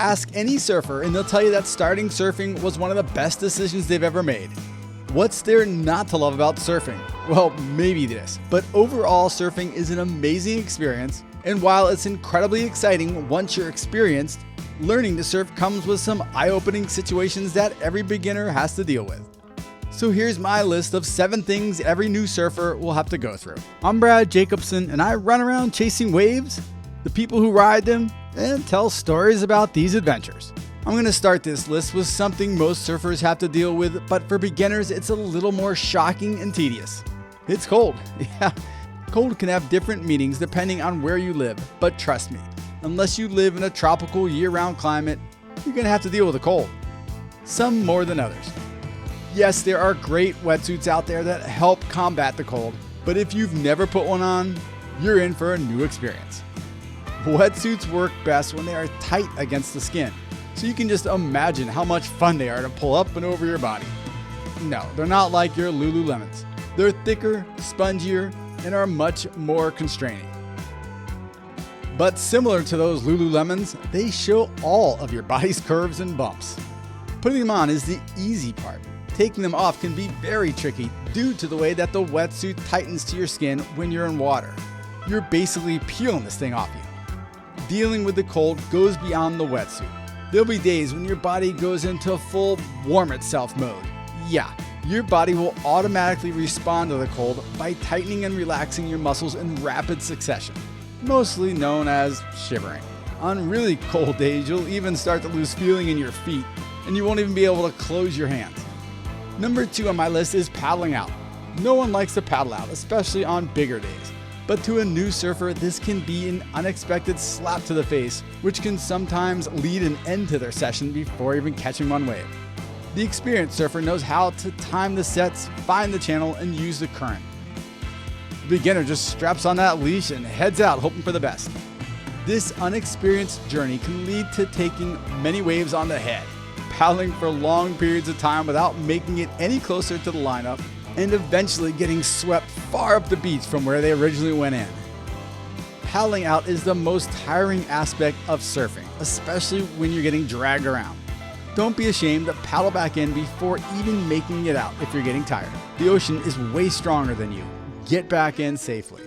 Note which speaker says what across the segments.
Speaker 1: Ask any surfer and they'll tell you that starting surfing was one of the best decisions they've ever made. What's there not to love about surfing? Well, maybe this, but overall surfing is an amazing experience, and while it's incredibly exciting once you're experienced, learning to surf comes with some eye-opening situations that every beginner has to deal with. So here's my list of 7 things every new surfer will have to go through. I'm Brad Jacobson, and I run around chasing waves, the people who ride them, and tell stories about these adventures. I'm going to start this list with something most surfers have to deal with, but for beginners, it's a little more shocking and tedious. It's cold. Yeah, cold can have different meanings depending on where you live, but trust me, unless you live in a tropical year-round climate, you're going to have to deal with the cold. Some more than others. Yes, there are great wetsuits out there that help combat the cold, but if you've never put one on, you're in for a new experience. Wetsuits work best when they are tight against the skin, so you can just imagine how much fun they are to pull up and over your body. No, they're not like your Lululemons. They're thicker, spongier, and are much more constraining. But similar to those Lululemons, they show all of your body's curves and bumps. Putting them on is the easy part. Taking them off can be very tricky due to the way that the wetsuit tightens to your skin when you're in water. You're basically peeling this thing off you. Dealing with the cold goes beyond the wetsuit. There'll be days when your body goes into full warm itself mode. Yeah, your body will automatically respond to the cold by tightening and relaxing your muscles in rapid succession, mostly known as shivering. On really cold days, you'll even start to lose feeling in your feet, and you won't even be able to close your hands. Number 2 on my list is paddling out. No one likes to paddle out, especially on bigger days. But to a new surfer, this can be an unexpected slap to the face, which can sometimes lead an end to their session before even catching one wave. The experienced surfer knows how to time the sets, find the channel, and use the current. The beginner just straps on that leash and heads out hoping for the best. This unexperienced journey can lead to taking many waves on the head, paddling for long periods of time without making it any closer to the lineup, and eventually getting swept far up the beach from where they originally went in. Paddling out is the most tiring aspect of surfing, especially when you're getting dragged around. Don't be ashamed to paddle back in before even making it out if you're getting tired. The ocean is way stronger than you. Get back in safely.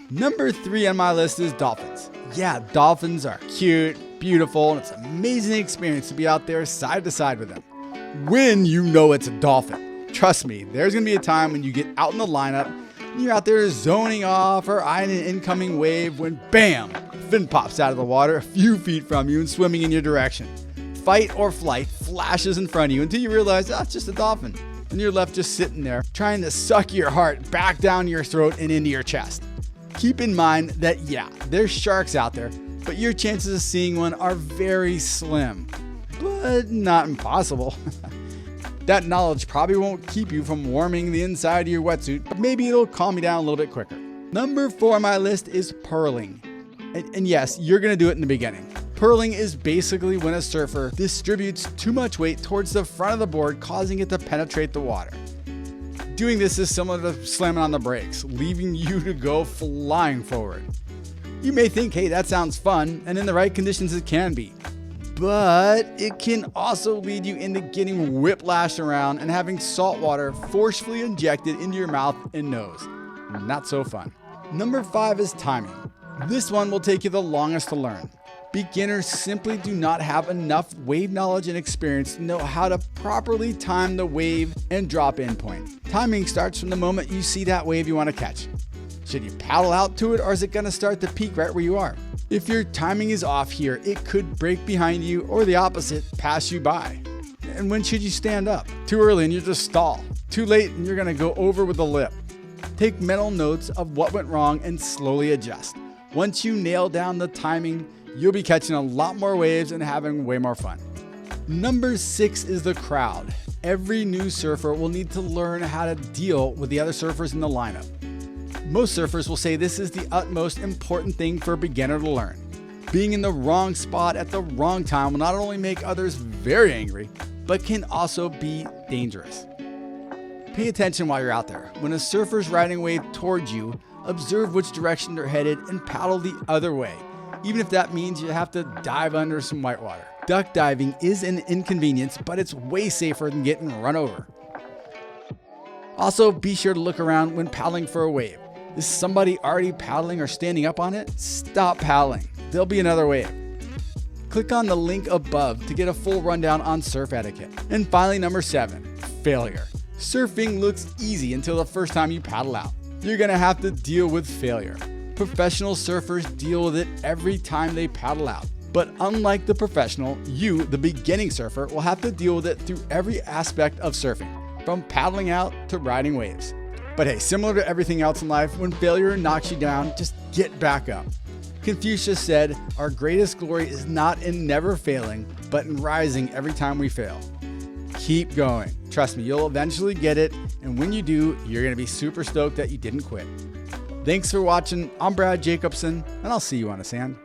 Speaker 1: Number 3 on my list is dolphins. Yeah, dolphins are cute, beautiful, and it's an amazing experience to be out there side to side with them. When you know it's a dolphin. Trust me, there's going to be a time when you get out in the lineup and you're out there zoning off or eyeing an incoming wave when bam, a fin pops out of the water a few feet from you and swimming in your direction. Fight or flight flashes in front of you until you realize, it's just a dolphin. And you're left just sitting there trying to suck your heart back down your throat and into your chest. Keep in mind that, yeah, there's sharks out there, but your chances of seeing one are very slim, but not impossible. That knowledge probably won't keep you from warming the inside of your wetsuit, but maybe it'll calm you down a little bit quicker. Number 4 on my list is purling. And yes, you're going to do it in the beginning. Purling is basically when a surfer distributes too much weight towards the front of the board, causing it to penetrate the water. Doing this is similar to slamming on the brakes, leaving you to go flying forward. You may think, hey, that sounds fun, and in the right conditions it can be. But it can also lead you into getting whiplashed around and having salt water forcefully injected into your mouth and nose. Not so fun. Number 5 is timing. This one will take you the longest to learn. Beginners simply do not have enough wave knowledge and experience to know how to properly time the wave and drop-in point. Timing starts from the moment you see that wave you want to catch. Should you paddle out to it, or is it going to start to peak right where you are? If your timing is off here, it could break behind you, or the opposite, pass you by. And when should you stand up? Too early and you just stall. Too late and you're going to go over with the lip. Take mental notes of what went wrong and slowly adjust. Once you nail down the timing, you'll be catching a lot more waves and having way more fun. Number 6 is the crowd. Every new surfer will need to learn how to deal with the other surfers in the lineup. Most surfers will say this is the utmost important thing for a beginner to learn. Being in the wrong spot at the wrong time will not only make others very angry, but can also be dangerous. Pay attention while you're out there. When a surfer's riding a wave towards you, observe which direction they're headed and paddle the other way. even if that means you have to dive under some whitewater. Duck diving is an inconvenience, but it's way safer than getting run over. Also, be sure to look around when paddling for a wave. Is somebody already paddling or standing up on it? Stop paddling. There'll be another wave. Click on the link above to get a full rundown on surf etiquette. And finally, number 7, failure. Surfing looks easy until the first time you paddle out. You're gonna have to deal with failure. Professional surfers deal with it every time they paddle out. But unlike the professional, you, the beginning surfer, will have to deal with it through every aspect of surfing, from paddling out to riding waves. But hey, similar to everything else in life, when failure knocks you down, just get back up. Confucius said, "Our greatest glory is not in never failing, but in rising every time we fail." Keep going. Trust me, you'll eventually get it, and when you do, you're gonna be super stoked that you didn't quit. Thanks for watching. I'm Brad Jacobson, and I'll see you on the sand.